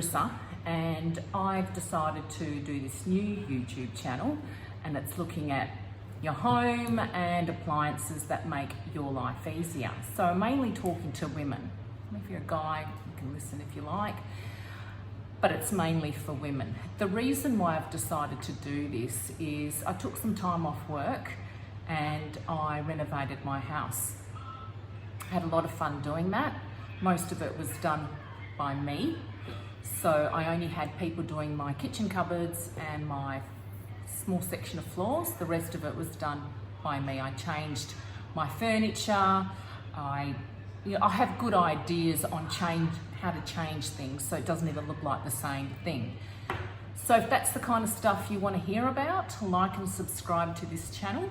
Larissa, and I've decided to do this new YouTube channel, and it's looking at your home and appliances that make your life easier. So I'm mainly talking to women. If you're a guy, you can listen if you like, but it's mainly for women. The reason why I've decided to do this is I took some time off work and I renovated my house. I had a lot of fun doing that. Most of it was done by me. So I only had people doing my kitchen cupboards and my small section of floors. The rest of it was done by me. I changed my furniture. I have good ideas on how to change things so it doesn't even look like the same thing. So if that's the kind of stuff you want to hear about, like and subscribe to this channel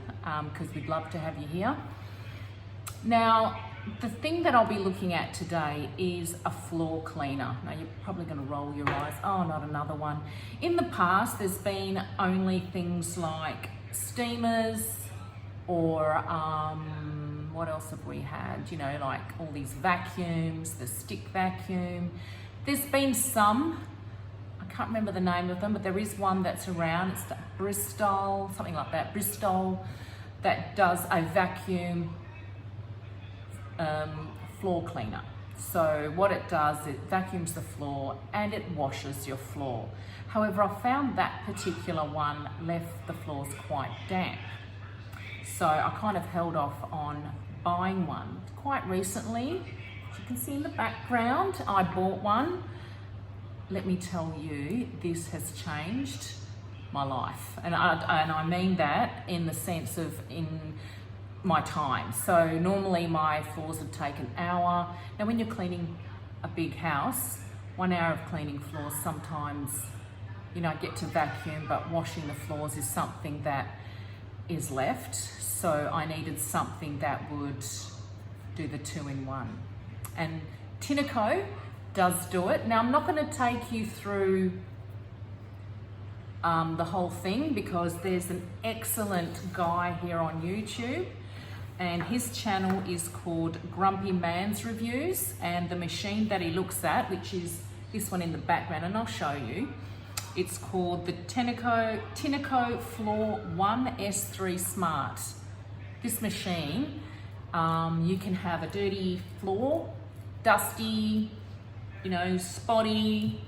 because we'd love to have you here. Now, the thing that I'll be looking at today is a floor cleaner. Now you're probably going to roll your eyes, oh, not another one. In the past, there's been only things like steamers or what else have we had? You know, like all these vacuums, the stick vacuum. There's been some, I can't remember the name of them, but there is one that's around. It's the Bristol, something like that, Bristol, that does a vacuum floor cleaner. So what it does, it vacuums the floor and it washes your floor. However, I found that particular one left the floors quite damp. So I kind of held off on buying one. Quite recently, as you can see in the background, I bought one. Let me tell you, this has changed my life. And I mean that in the sense of my time. So normally my floors would take an hour. Now when you're cleaning a big house, 1 hour of cleaning floors, sometimes, you know, I get to vacuum, but washing the floors is something that is left. So I needed something that would do the 2-in-1. And TINECO does do it. Now I'm not going to take you through the whole thing because there's an excellent guy here on YouTube, and his channel is called Grumpy Man's Reviews, and the machine that he looks at, which is this one in the background, and I'll show you, it's called the TINECO Floor 1 S3 Smart. This machine, you can have a dirty floor, dusty, you know, spotty,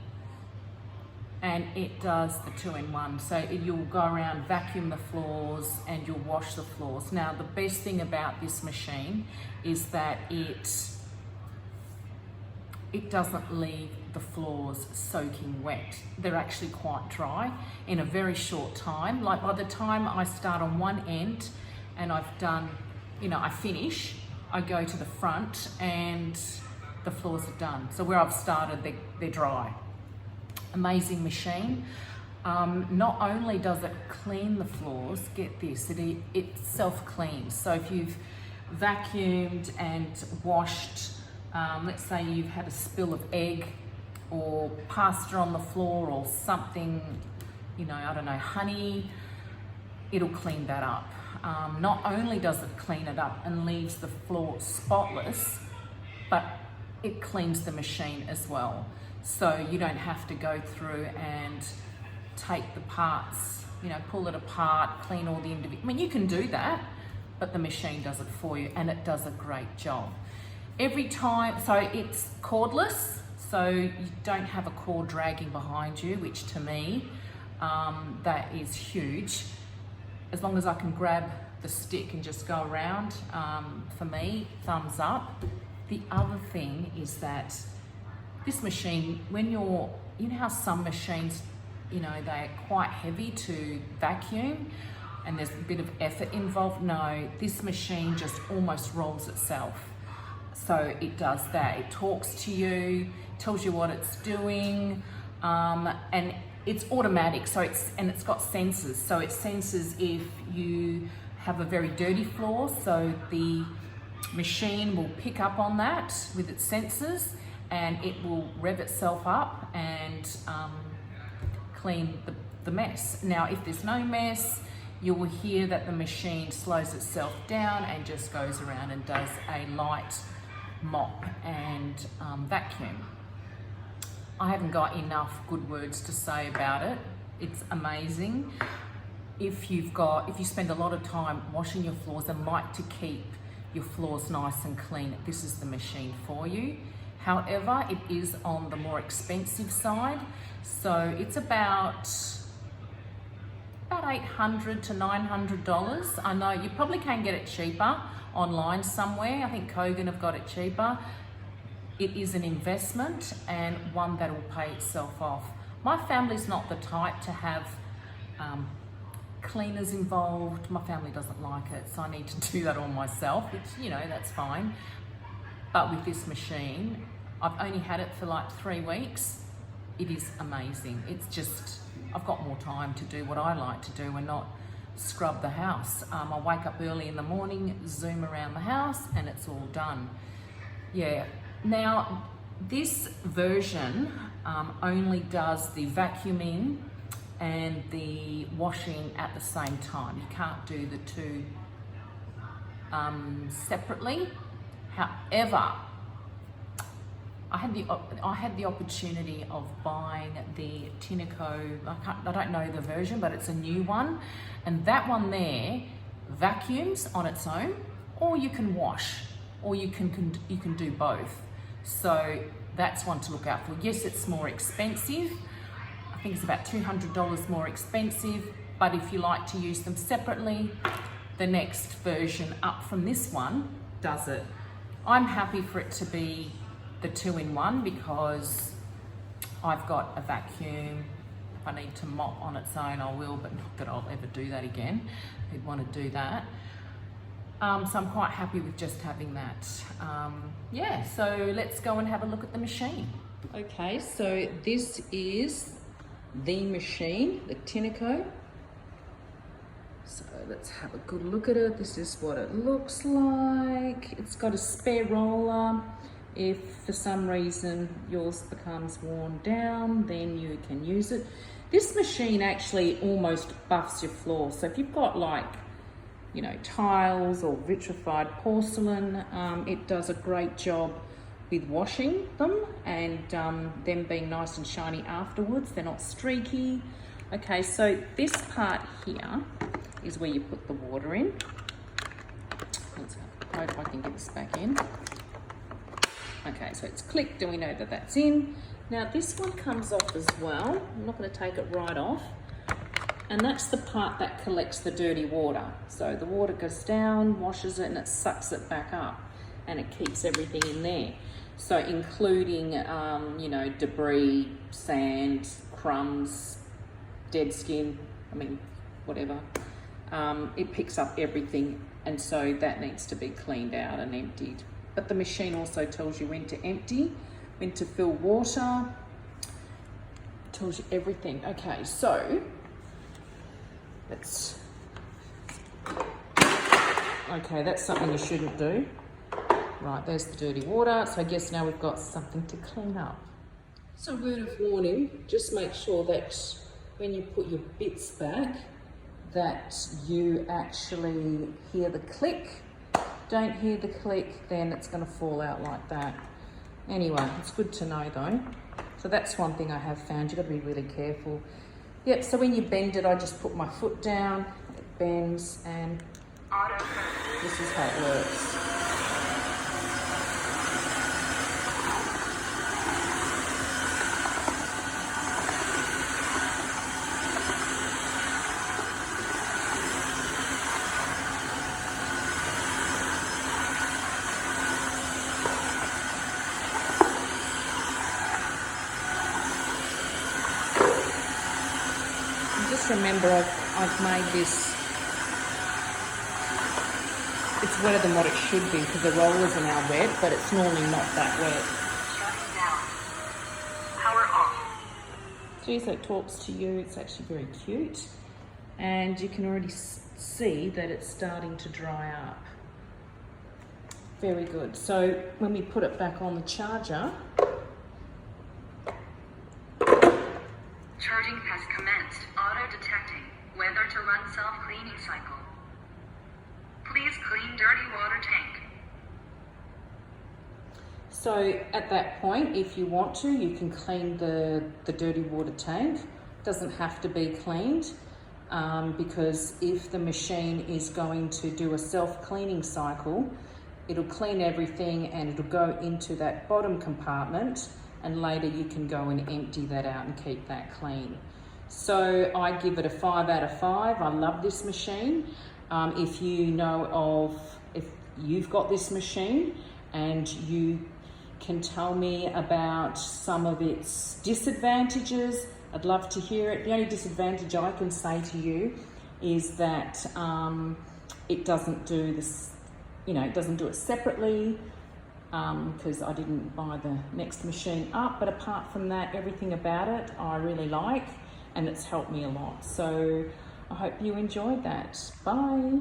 and it does the 2-in-1. So you'll go around, vacuum the floors, and you'll wash the floors. Now, the best thing about this machine is that it doesn't leave the floors soaking wet. They're actually quite dry in a very short time. Like by the time I start on one end and I've done, you know, I finish, I go to the front and the floors are done. So where I've started, they're dry. Amazing machine. Not only does it clean the floors, get this, it self-cleans. So if you've vacuumed and washed, let's say you've had a spill of egg or pasta on the floor or something, you know, I don't know, honey, it'll clean that up. Not only does it clean it up and leaves the floor spotless, but it cleans the machine as well. So you don't have to go through and take the parts, you know, pull it apart, clean all the individual. I mean, you can do that, but the machine does it for you, and it does a great job. Every time, so it's cordless, so you don't have a cord dragging behind you, which to me, that is huge. As long as I can grab the stick and just go around, for me, thumbs up. The other thing is that this machine, when you know how some machines, you know, they're quite heavy to vacuum and there's a bit of effort involved. No, this machine just almost rolls itself. So it does that. It talks to you, tells you what it's doing, and it's automatic. So it's got sensors. So it senses if you have a very dirty floor. So the machine will pick up on that with its sensors, and it will rev itself up and clean the mess. Now, if there's no mess, you will hear that the machine slows itself down and just goes around and does a light mop and vacuum. I haven't got enough good words to say about it. It's amazing. If you spend a lot of time washing your floors and like to keep your floors nice and clean, this is the machine for you. However, it is on the more expensive side. So it's about $800 to $900. I know you probably can get it cheaper online somewhere. I think Kogan have got it cheaper. It is an investment and one that will pay itself off. My family's not the type to have cleaners involved. My family doesn't like it, so I need to do that all myself, which, you know, that's fine. But with this machine, I've only had it for like 3 weeks. It is amazing. It's just, I've got more time to do what I like to do and not scrub the house. I wake up early in the morning, zoom around the house, and it's all done. Yeah. Now, this version only does the vacuuming and the washing at the same time. You can't do the two separately. However, I had the opportunity of buying the TINECO, I don't know the version, but it's a new one. And that one there vacuums on its own, or you can wash, or you can do both. So that's one to look out for. Yes, it's more expensive. I think it's about $200 more expensive, but if you like to use them separately, the next version up from this one does it. I'm happy for it to be the 2-in-1 because I've got a vacuum. If I need to mop on its own, I will, but not that I'll ever do that again. I'd want to do that. So I'm quite happy with just having that. Yeah, so let's go and have a look at the machine. Okay, so this is the machine, the TINECO. So let's have a good look at it. This is what it looks like. It's got a spare roller. If for some reason yours becomes worn down, then you can use it. This machine actually almost buffs your floor. So if you've got like, you know, tiles or vitrified porcelain, it does a great job with washing them and them being nice and shiny afterwards. They're not streaky. Okay, so this part here is where you put the water in. Let's hope I can get this back in. Okay, so it's clicked and we know that that's in. Now this one comes off as well. I'm not going to take it right off. And that's the part that collects the dirty water. So the water goes down, washes it, and it sucks it back up. And it keeps everything in there. So including, you know, debris, sand, crumbs, dead skin, I mean, whatever. It picks up everything. And so that needs to be cleaned out and emptied. But the machine also tells you when to empty, when to fill water. It tells you everything. Okay, so okay, that's something you shouldn't do. Right, there's the dirty water. So I guess now we've got something to clean up. So a word of warning, just make sure that when you put your bits back, that you actually hear the click. Don't hear the click, then it's going to fall out like that. Anyway, it's good to know though. So that's one thing I have found. You've got to be really careful. Yep, so when you bend it, I just put my foot down, it bends, and this is how it works. Just remember, I've made this, it's wetter than what it should be because the rollers are now wet, but it's normally not that wet. Shutting down. Power off. See, so it talks to you. It's actually very cute. And you can already see that it's starting to dry up. Very good. So when we put it back on the charger, Charging has commenced. Auto-detecting whether to run self-cleaning cycle. Please clean dirty water tank. So at that point, if you want to, you can clean the dirty water tank. It doesn't have to be cleaned because if the machine is going to do a self-cleaning cycle, it'll clean everything and it'll go into that bottom compartment, and later you can go and empty that out and keep that clean. So I give it a 5 out of 5. I love this machine. If you've got this machine and you can tell me about some of its disadvantages, I'd love to hear it. The only disadvantage I can say to you is that it doesn't do this, it doesn't do it separately because I didn't buy the next machine up. But apart from that, everything about it I really like, and it's helped me a lot. So I hope you enjoyed that. Bye.